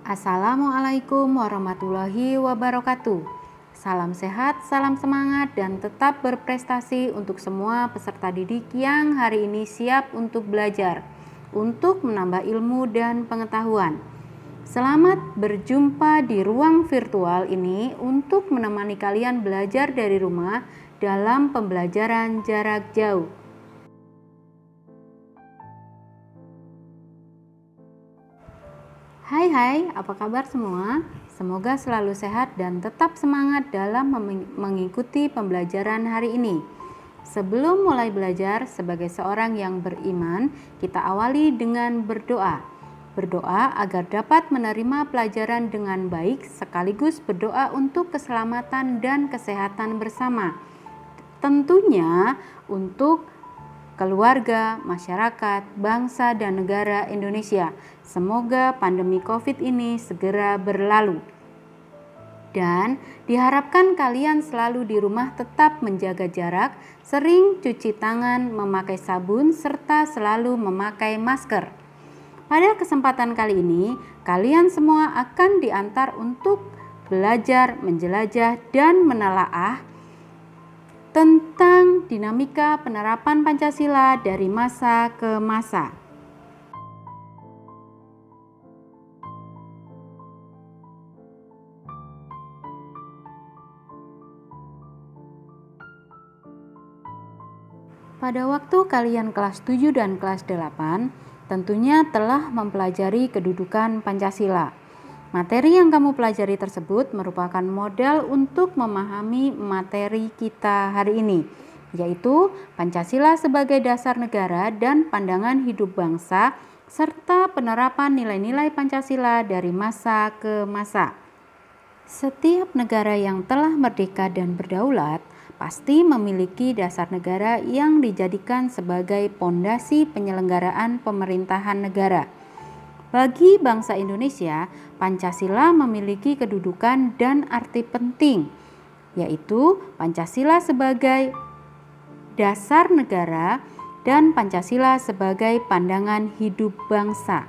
Assalamualaikum warahmatullahi wabarakatuh. Salam sehat, salam semangat, dan tetap berprestasi untuk semua peserta didik yang hari ini siap untuk belajar, untuk menambah ilmu dan pengetahuan. Selamat berjumpa di ruang virtual ini untuk menemani kalian belajar dari rumah dalam pembelajaran jarak jauh. Hai, apa kabar semua? Semoga selalu sehat dan tetap semangat dalam mengikuti pembelajaran hari ini. Sebelum mulai belajar, sebagai seorang yang beriman, kita awali dengan berdoa. Berdoa agar dapat menerima pelajaran dengan baik, sekaligus berdoa untuk keselamatan dan kesehatan bersama. Tentunya untuk keluarga, masyarakat, bangsa, dan negara Indonesia. Semoga pandemi COVID ini segera berlalu. Dan diharapkan kalian selalu di rumah tetap menjaga jarak, sering cuci tangan, memakai sabun, serta selalu memakai masker. Pada kesempatan kali ini, kalian semua akan diantar untuk belajar, menjelajah, dan menelaah tentang dinamika penerapan Pancasila dari masa ke masa. Pada waktu kalian kelas 7 dan kelas 8, tentunya telah mempelajari kedudukan Pancasila. Materi yang kamu pelajari tersebut merupakan modal untuk memahami materi kita hari ini, yaitu Pancasila sebagai dasar negara dan pandangan hidup bangsa, serta penerapan nilai-nilai Pancasila dari masa ke masa. Setiap negara yang telah merdeka dan berdaulat pasti memiliki dasar negara yang dijadikan sebagai pondasi penyelenggaraan pemerintahan negara. Bagi bangsa Indonesia, Pancasila memiliki kedudukan dan arti penting, yaitu Pancasila sebagai dasar negara dan Pancasila sebagai pandangan hidup bangsa.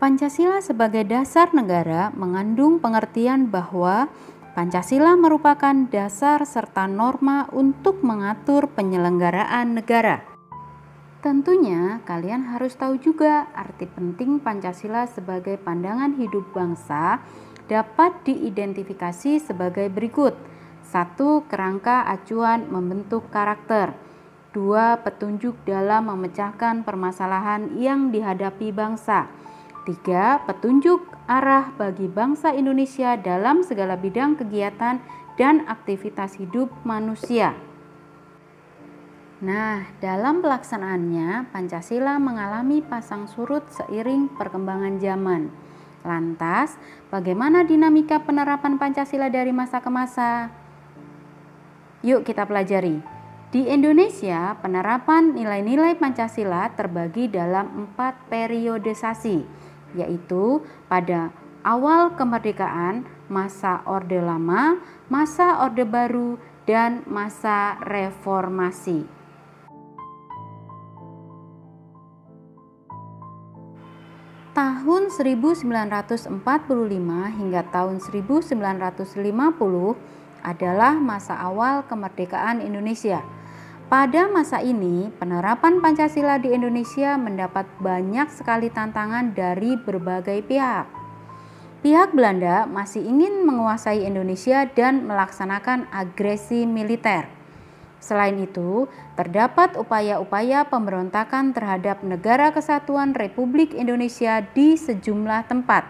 Pancasila sebagai dasar negara mengandung pengertian bahwa Pancasila merupakan dasar serta norma untuk mengatur penyelenggaraan negara. Tentunya kalian harus tahu juga arti penting Pancasila sebagai pandangan hidup bangsa dapat diidentifikasi sebagai berikut. 1. Kerangka acuan membentuk karakter. 2. Petunjuk dalam memecahkan permasalahan yang dihadapi bangsa. 3. Petunjuk arah bagi bangsa Indonesia dalam segala bidang kegiatan dan aktivitas hidup manusia. Nah, dalam pelaksanaannya, Pancasila mengalami pasang surut seiring perkembangan zaman. Lantas, bagaimana dinamika penerapan Pancasila dari masa ke masa? Yuk kita pelajari. Di Indonesia, penerapan nilai-nilai Pancasila terbagi dalam 4 periodisasi, yaitu pada awal kemerdekaan, masa Orde Lama, masa Orde Baru, dan masa reformasi. Tahun 1945 hingga tahun 1950 adalah masa awal kemerdekaan Indonesia. Pada masa ini, penerapan Pancasila di Indonesia mendapat banyak sekali tantangan dari berbagai pihak. Pihak Belanda masih ingin menguasai Indonesia dan melaksanakan agresi militer. Selain itu, terdapat upaya-upaya pemberontakan terhadap Negara Kesatuan Republik Indonesia di sejumlah tempat.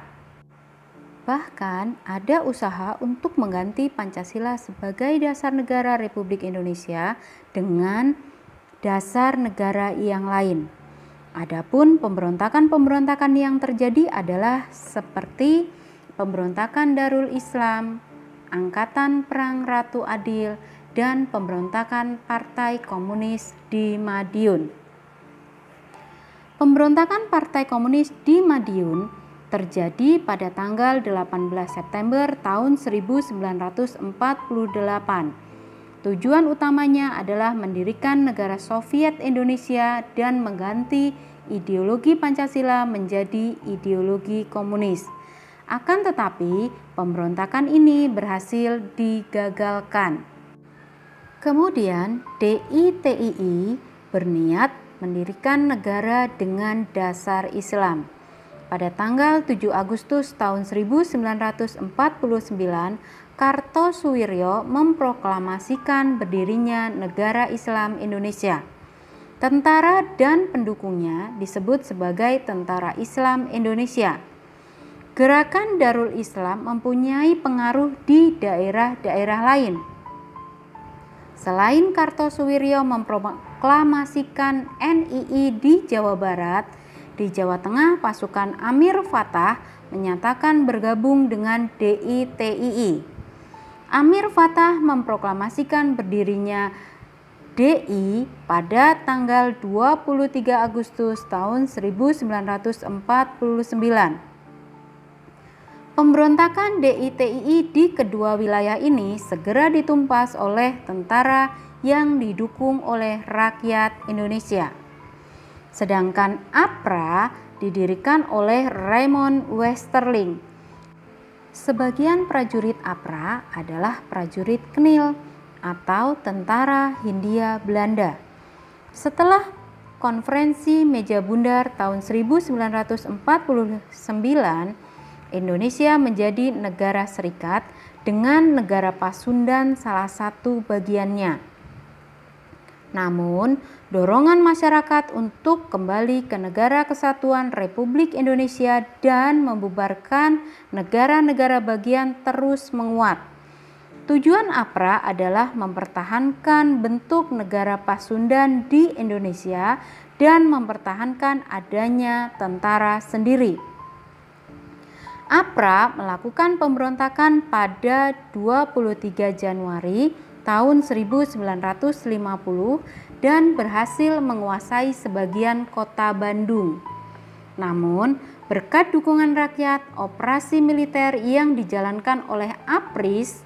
Bahkan ada usaha untuk mengganti Pancasila sebagai dasar negara Republik Indonesia dengan dasar negara yang lain. Adapun pemberontakan-pemberontakan yang terjadi adalah seperti pemberontakan Darul Islam, Angkatan Perang Ratu Adil, dan pemberontakan Partai Komunis di Madiun. Pemberontakan Partai Komunis di Madiun terjadi pada tanggal 18 September tahun 1948. Tujuan utamanya adalah mendirikan negara Soviet Indonesia dan mengganti ideologi Pancasila menjadi ideologi komunis. Akan tetapi, pemberontakan ini berhasil digagalkan. Kemudian, DITII berniat mendirikan negara dengan dasar Islam. Pada tanggal 7 Agustus tahun 1949, Kartosuwiryo memproklamasikan berdirinya Negara Islam Indonesia. Tentara dan pendukungnya disebut sebagai Tentara Islam Indonesia. Gerakan Darul Islam mempunyai pengaruh di daerah-daerah lain. Selain Kartosuwiryo memproklamasikan NII di Jawa Barat, di Jawa Tengah pasukan Amir Fattah menyatakan bergabung dengan DITII. Amir Fattah memproklamasikan berdirinya DI pada tanggal 23 Agustus tahun 1949. Pemberontakan DITII di kedua wilayah ini segera ditumpas oleh tentara yang didukung oleh rakyat Indonesia. Sedangkan APRA didirikan oleh Raymond Westerling. Sebagian prajurit APRA adalah prajurit Knil atau Tentara Hindia Belanda. Setelah Konferensi Meja Bundar tahun 1949, Indonesia menjadi negara serikat dengan negara Pasundan salah satu bagiannya. Namun, dorongan masyarakat untuk kembali ke Negara Kesatuan Republik Indonesia dan membubarkan negara-negara bagian terus menguat. Tujuan APRA adalah mempertahankan bentuk negara Pasundan di Indonesia dan mempertahankan adanya tentara sendiri. APRA melakukan pemberontakan pada 23 Januari tahun 1950 dan berhasil menguasai sebagian kota Bandung. Namun, berkat dukungan rakyat, operasi militer yang dijalankan oleh APRIS,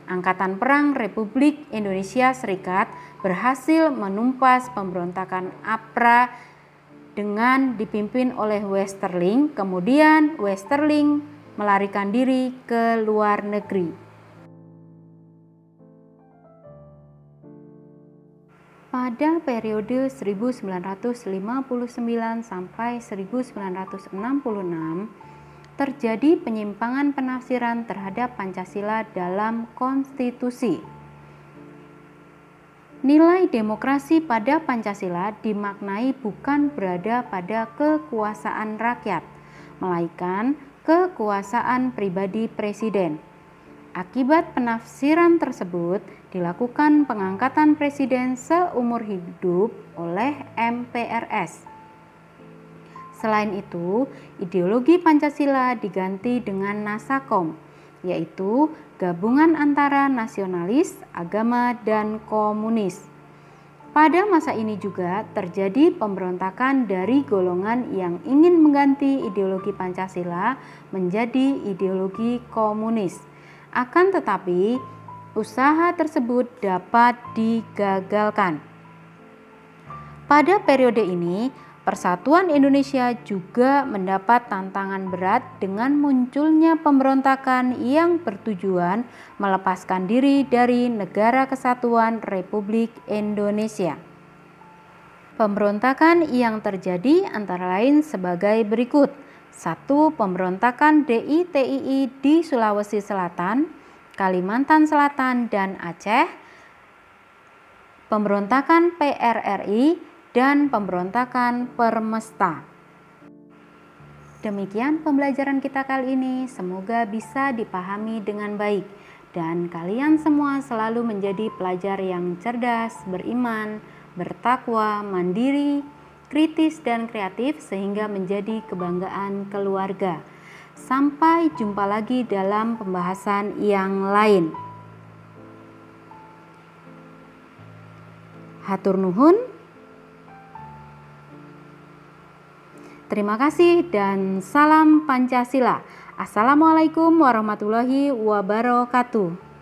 Angkatan Perang Republik Indonesia Serikat, berhasil menumpas pemberontakan APRA dengan dipimpin oleh Westerling. Kemudian Westerling melarikan diri ke luar negeri. Pada periode 1959 sampai 1966 terjadi penyimpangan penafsiran terhadap Pancasila dalam konstitusi. Nilai demokrasi pada Pancasila dimaknai bukan berada pada kekuasaan rakyat, melainkan kekuasaan pribadi presiden. Akibat penafsiran tersebut, dilakukan pengangkatan presiden seumur hidup oleh MPRS. Selain itu, ideologi Pancasila diganti dengan Nasakom, yaitu gabungan antara nasionalis, agama, dan komunis. Pada masa ini juga terjadi pemberontakan dari golongan yang ingin mengganti ideologi Pancasila menjadi ideologi komunis. Akan tetapi, usaha tersebut dapat digagalkan. Pada periode ini, Persatuan Indonesia juga mendapat tantangan berat dengan munculnya pemberontakan yang bertujuan melepaskan diri dari Negara Kesatuan Republik Indonesia. Pemberontakan yang terjadi antara lain sebagai berikut. 1. Pemberontakan DITII di Sulawesi Selatan, Kalimantan Selatan, dan Aceh. Pemberontakan PRRI dan pemberontakan Permesta. Demikian pembelajaran kita kali ini, semoga bisa dipahami dengan baik dan kalian semua selalu menjadi pelajar yang cerdas, beriman, bertakwa, mandiri, kritis dan kreatif sehingga menjadi kebanggaan keluarga. Sampai jumpa lagi dalam pembahasan yang lain. Hatur nuhun. Terima kasih dan salam Pancasila. Assalamualaikum warahmatullahi wabarakatuh.